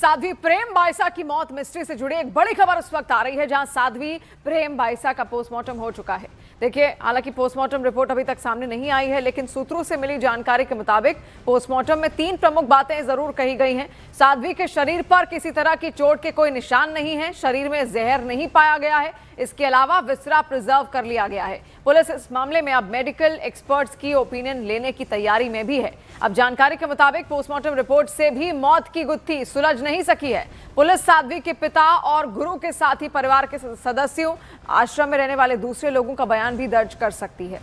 साध्वी प्रेम बाइसा की मौत मिस्ट्री से जुड़ी एक बड़ी खबर उस वक्त आ रही है जहां साध्वी प्रेम बाइसा का पोस्टमार्टम हो चुका है। देखिए, हालांकि पोस्टमार्टम रिपोर्ट अभी तक सामने नहीं आई है, लेकिन सूत्रों से मिली जानकारी के मुताबिक पोस्टमार्टम में 3 प्रमुख बातें जरूर कही गई हैं। साध्वी के शरीर पर किसी तरह की चोट के कोई निशान नहीं है, शरीर में जहर नहीं पाया गया है, इसके अलावा विसरा प्रिजर्व कर लिया गया है। पुलिस इस मामले में अब मेडिकल एक्सपर्ट्स की ओपिनियन लेने की तैयारी में भी है। अब जानकारी के मुताबिक पोस्टमार्टम रिपोर्ट से भी मौत की गुत्थी सुलझ नहीं सकी है। पुलिस साध्वी के पिता और गुरु के साथ ही परिवार के सदस्यों, आश्रम में रहने वाले दूसरे लोगों का बयान भी दर्ज कर सकती है।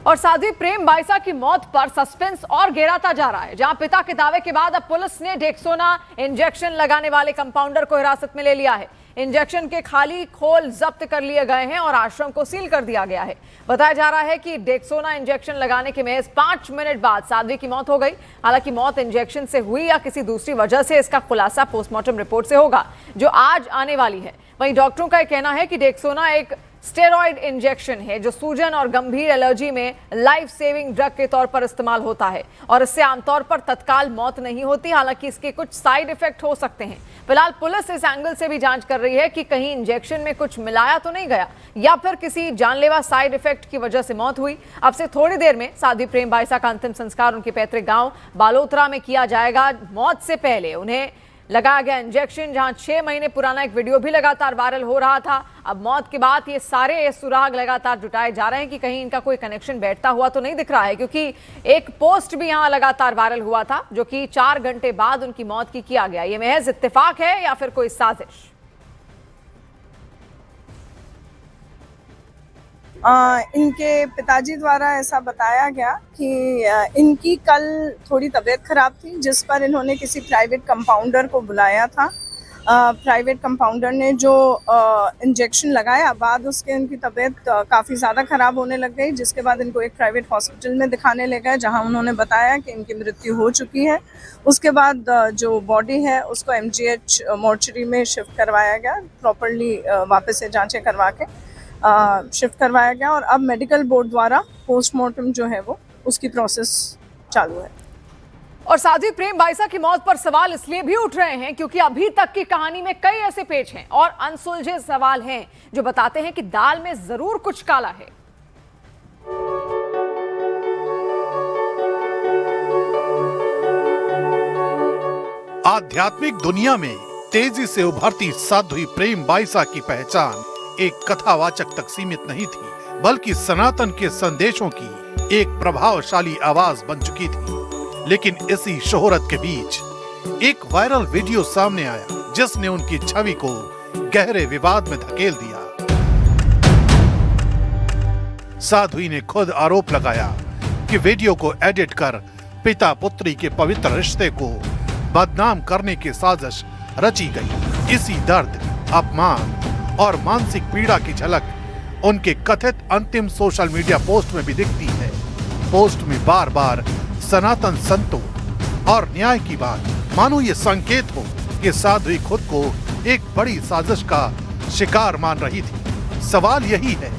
और साध्वी प्रेम बाइसा की मौत पर सस्पेंस और गहराता जा रहा है, जहां पिता के दावे के बाद अब पुलिस ने डेक्सोना इंजेक्शन लगाने वाले कंपाउंडर को हिरासत में ले लिया है। इंजेक्शन के खाली खोल जब्त कर लिए गए हैं और आश्रम को सील कर दिया गया है। बताया जा रहा है कि डेक्सोना इंजेक्शन लगाने के महज 5 मिनट बाद साध्वी की मौत हो गई। हालांकि मौत इंजेक्शन से हुई या किसी दूसरी वजह से, इसका खुलासा पोस्टमार्टम रिपोर्ट से होगा, जो आज आने वाली है। वहीं डॉक्टरों का कहना है कि डेक्सोना एक स्टेरॉइड इंजेक्शन है जो सूजन और गंभीर एलर्जी में लाइफ सेविंग ड्रग के तौर पर इस्तेमाल होता है और इससे आमतौर पर तत्काल मौत नहीं होती। हालांकि इसके कुछ साइड इफेक्ट हो सकते हैं। फिलहाल पुलिस इस एंगल से भी जांच कर रही है कि कहीं इंजेक्शन में कुछ मिलाया तो नहीं गया या फिर किसी जानलेवा साइड इफेक्ट की वजह से मौत हुई। अब से थोड़ी देर में साध्वी प्रेम बाइसा का अंतिम संस्कार उनके पैतृक गांव बालोतरा में किया जाएगा। मौत से पहले उन्हें लगाया गया इंजेक्शन, जहां 6 महीने पुराना एक वीडियो भी लगातार वायरल हो रहा था। अब मौत के बाद ये सारे सुराग लगातार जुटाए जा रहे हैं कि कहीं इनका कोई कनेक्शन बैठता हुआ तो नहीं दिख रहा है, क्योंकि एक पोस्ट भी यहां लगातार वायरल हुआ था जो कि 4 घंटे बाद उनकी मौत की किया गया। ये महज इत्तेफाक है या फिर कोई साजिश? इनके पिताजी द्वारा ऐसा बताया गया कि इनकी कल थोड़ी तबीयत खराब थी, जिस पर इन्होंने किसी प्राइवेट कंपाउंडर को बुलाया था। प्राइवेट कंपाउंडर ने जो इंजेक्शन लगाया, बाद उसके इनकी तबीयत काफ़ी ज़्यादा ख़राब होने लग गई, जिसके बाद इनको एक प्राइवेट हॉस्पिटल में दिखाने ले गए, जहां उन्होंने बताया कि इनकी मृत्यु हो चुकी है। उसके बाद जो बॉडी है उसको MGH मोर्चरी में शिफ्ट करवाया गया, प्रॉपरली वापस से जाँचें करवा के शिफ्ट करवाया गया और अब मेडिकल बोर्ड द्वारा पोस्टमार्टम जो है वो उसकी प्रोसेस चालू है। और साध्वी प्रेम बाइसा की मौत पर सवाल इसलिए भी उठ रहे हैं क्योंकि अभी तक की कहानी में कई ऐसे पेच हैं और अनसुलझे सवाल हैं जो बताते हैं कि दाल में जरूर कुछ काला है। आध्यात्मिक दुनिया में तेजी से उभरती साध्वी प्रेम बाइसा की पहचान एक कथावाचक तक सीमित नहीं थी, बल्कि सनातन के संदेशों की एक प्रभावशाली आवाज बन चुकी थी। लेकिन इसी शोहरत के बीच एक वायरल वीडियो सामने आया जिसने उनकी छवि को गहरे विवाद में धकेल दिया। साध्वी ने खुद आरोप लगाया कि वीडियो को एडिट कर पिता पुत्री के पवित्र रिश्ते को बदनाम करने की साजिश रची गई। इसी दर्द, अपमान और मानसिक पीड़ा की झलक उनके कथित अंतिम सोशल मीडिया पोस्ट में भी दिखती है। पोस्ट में बार बार सनातन संतों और न्याय की बात, मानो ये संकेत हो कि साध्वी खुद को एक बड़ी साजिश का शिकार मान रही थी। सवाल यही है,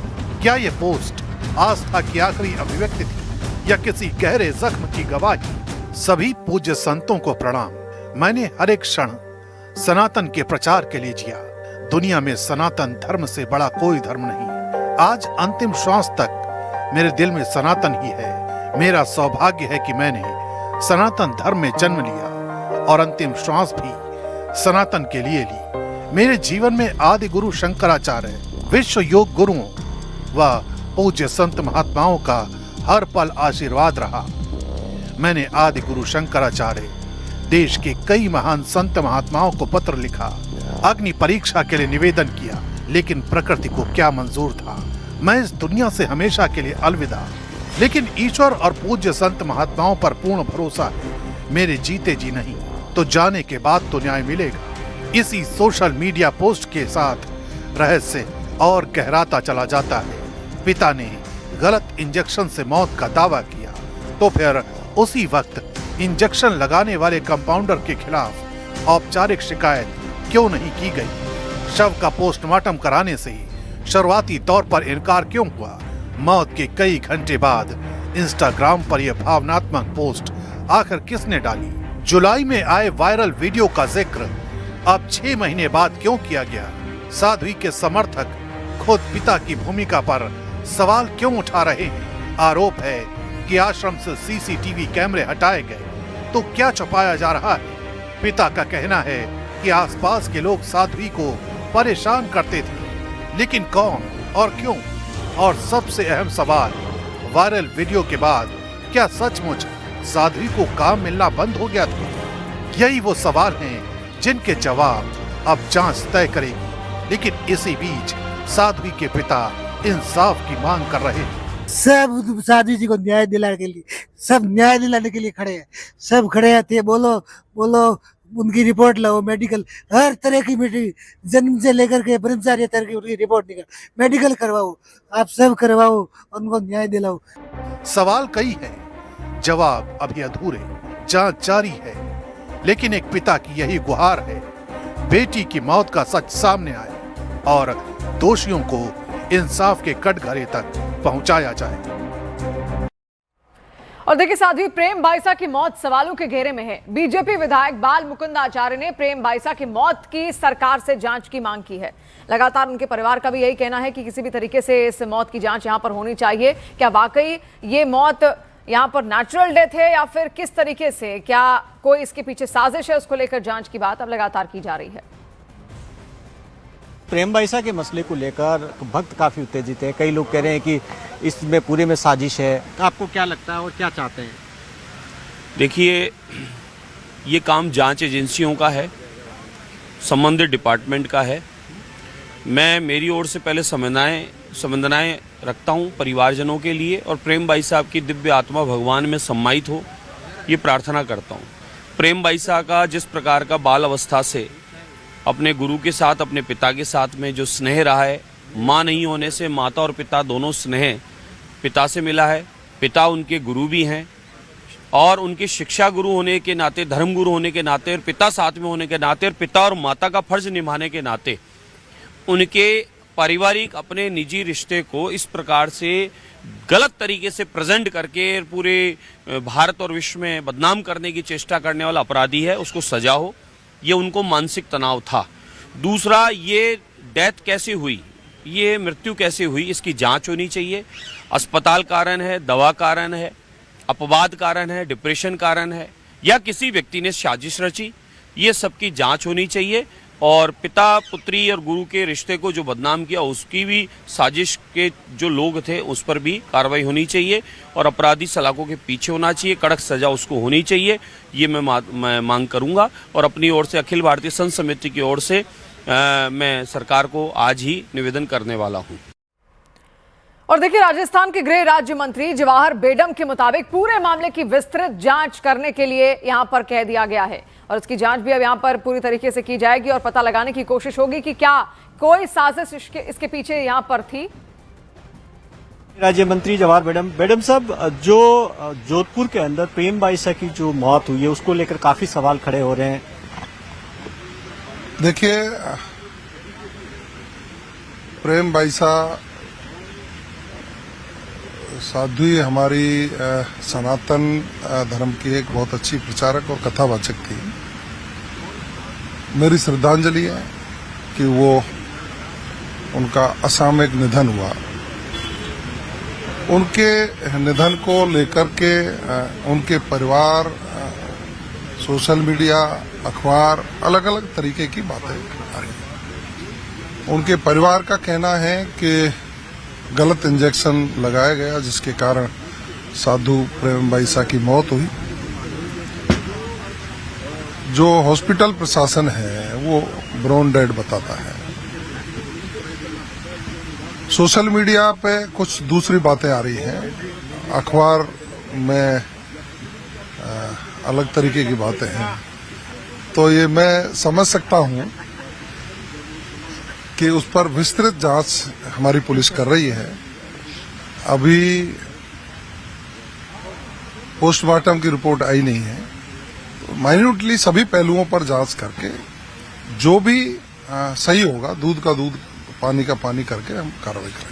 क्या ये पोस्ट आस्था की आखिरी अभिव्यक्ति थी या किसी गहरे जख्म की गवाही? सभी पूज्य संतों को प्रणाम। मैंने हर एक क्षण सनातन के प्रचार के लिए जिया। दुनिया में सनातन धर्म से बड़ा कोई धर्म नहीं। आज अंतिम श्वास तक मेरे दिल में सनातन ही है। मेरा सौभाग्य है कि मैंने सनातन धर्म में जन्म लिया और अंतिम श्वास भी सनातन के लिए ली। मेरे जीवन में आदि गुरु शंकराचार्य, विश्व योग गुरुओं व पूज्य संत महात्माओं का हर पल आशीर्वाद रहा। मैंने आदि गुरु शंकराचार्य, देश के कई महान संत महात्माओं को पत्र लिखा, अग्नि परीक्षा के लिए निवेदन किया, लेकिन प्रकृति को क्या मंजूर था। मैं इस दुनिया से हमेशा के लिए अलविदा। लेकिन ईश्वर और पूज्य संत महात्माओं पर पूर्ण भरोसा है। मेरे जीते जी नहीं तो जाने के बाद तो न्याय मिलेगा। इसी सोशल मीडिया पोस्ट के साथ रहस्य और गहराता चला जाता है। पिता ने गलत इंजेक्शन से मौत का दावा किया, तो फिर उसी वक्त इंजेक्शन लगाने वाले कंपाउंडर के खिलाफ औपचारिक शिकायत क्यों नहीं की गई? शव का पोस्टमार्टम कराने से शुरुआती तौर पर इनकार क्यों हुआ? मौत के कई घंटे बाद इंस्टाग्राम पर यह भावनात्मक पोस्ट आखिर किसने डाली? जुलाई में आए वायरल वीडियो का जिक्र अब 6 महीने बाद क्यों किया गया? साध्वी के समर्थक खुद पिता की भूमिका पर सवाल क्यों उठा रहे हैं? आरोप है कि आश्रम से सीसीटीवी कैमरे हटाए गए, तो क्या छुपाया जा रहा है? पिता का कहना है कि आसपास के लोग साध्वी को परेशान करते थे, लेकिन कौन और क्यों? और सबसे अहम सवाल, वायरल वीडियो के बाद क्या सचमुच साध्वी को काम मिलना बंद हो गया था? यही वो सवाल हैं जिनके जवाब अब जांच तय करेगी। लेकिन इसी बीच साध्वी के पिता इंसाफ की मांग कर रहे हैं। सब साध्वी जी को न्याय दिलाने के लिए, सब न्याय दिलाने के लिए खड़े हैं, सब खड़े हैं। थे बोलो उनकी रिपोर्ट लाओ, मेडिकल हर तरह की जन्म से लेकर के ब्रह्मचार्य तक की उनकी रिपोर्ट निकल, मेडिकल करवाओ, आप सब करवाओ, उनको न्याय दिलाओ। सवाल कई हैं, जवाब अभी अधूरे, जांच जारी है। लेकिन एक पिता की यही गुहार है, बेटी की मौत का सच सामने आए और दोषियों को इंसाफ के कटघरे तक पहुंचाया जाए। और देखिए, साध्वी प्रेम बाइसा की मौत सवालों के घेरे में है। बीजेपी विधायक बाल मुकुंद आचार्य ने प्रेम बाइसा की मौत की सरकार से जांच की मांग की है। लगातार उनके परिवार का भी यही कहना है कि किसी भी तरीके से इस मौत की जांच यहां पर होनी चाहिए। क्या वाकई ये मौत यहां पर नेचुरल डेथ है या फिर किस तरीके से, क्या कोई इसके पीछे साजिश है, उसको लेकर जांच की बात अब लगातार की जा रही है। प्रेम बाइसा के मसले को लेकर भक्त काफी उत्तेजित है। कई लोग कह रहे हैं कि इसमें पूरे में साजिश है। आपको क्या लगता है और क्या चाहते हैं? देखिए, ये काम जांच एजेंसियों का है, संबंधित डिपार्टमेंट का है। मैं मेरी ओर से पहले संवेदनाएं रखता हूं परिवारजनों के लिए, और प्रेम बाई साहब की दिव्य आत्मा भगवान में सम्मानित हो, ये प्रार्थना करता हूं। प्रेम बाई साहब का जिस प्रकार का बाल अवस्था से अपने गुरु के साथ, अपने पिता के साथ में जो स्नेह रहा है, माँ नहीं होने से माता और पिता दोनों स्नेह पिता से मिला है। पिता उनके गुरु भी हैं, और उनके शिक्षा गुरु होने के नाते, धर्म गुरु होने के नाते, और पिता साथ में होने के नाते, और पिता और माता का फर्ज निभाने के नाते, उनके पारिवारिक अपने निजी रिश्ते को इस प्रकार से गलत तरीके से प्रेजेंट करके पूरे भारत और विश्व में बदनाम करने की चेष्टा करने वाला अपराधी है, उसको सजा हो। ये उनको मानसिक तनाव था। दूसरा, ये डेथ कैसे हुई, ये मृत्यु कैसे हुई, इसकी जांच होनी चाहिए। अस्पताल कारण है, दवा कारण है, अपवाद कारण है, डिप्रेशन कारण है, या किसी व्यक्ति ने साजिश रची, ये सबकी जांच होनी चाहिए। और पिता पुत्री और गुरु के रिश्ते को जो बदनाम किया, उसकी भी साजिश के जो लोग थे उस पर भी कार्रवाई होनी चाहिए, और अपराधी सलाखों के पीछे होना चाहिए, कड़क सजा उसको होनी चाहिए। ये मैं मांग करूंगा, और अपनी ओर से अखिल भारतीय संत समिति की ओर से मैं सरकार को आज ही निवेदन करने वाला हूं। और देखिए, राजस्थान के गृह राज्य मंत्री जवाहर बेडम के मुताबिक पूरे मामले की विस्तृत जांच करने के लिए यहां पर कह दिया गया है, और इसकी जांच भी अब यहां पर पूरी तरीके से की जाएगी, और पता लगाने की कोशिश होगी कि क्या कोई साजिश इसके पीछे यहां पर थी। राज्य मंत्री जवाहर बेडम साहब, जो जोधपुर के अंदर प्रेम बाइसा की जो मौत हुई है, उसको लेकर काफी सवाल खड़े हो रहे हैं। देखिए, प्रेम बाइसा साध्वी हमारी सनातन धर्म की एक बहुत अच्छी प्रचारक और कथावाचक थी। मेरी श्रद्धांजलि है कि वो उनका असामयिक निधन हुआ। उनके निधन को लेकर के उनके परिवार, सोशल मीडिया, अखबार, अलग अलग तरीके की बातें आ रही हैं। उनके परिवार का कहना है कि गलत इंजेक्शन लगाया गया, जिसके कारण साधु प्रेम बाइसा की मौत हुई। जो हॉस्पिटल प्रशासन है वो ब्रोन डेड बताता है। सोशल मीडिया पे कुछ दूसरी बातें आ रही हैं, अखबार में अलग तरीके की बातें हैं। तो ये मैं समझ सकता हूं कि उस पर विस्तृत जांच हमारी पुलिस कर रही है। अभी पोस्टमार्टम की रिपोर्ट आई नहीं है, तो माइन्यूटली सभी पहलुओं पर जांच करके जो भी सही होगा, दूध का दूध पानी का पानी करके हम कार्रवाई करेंगे।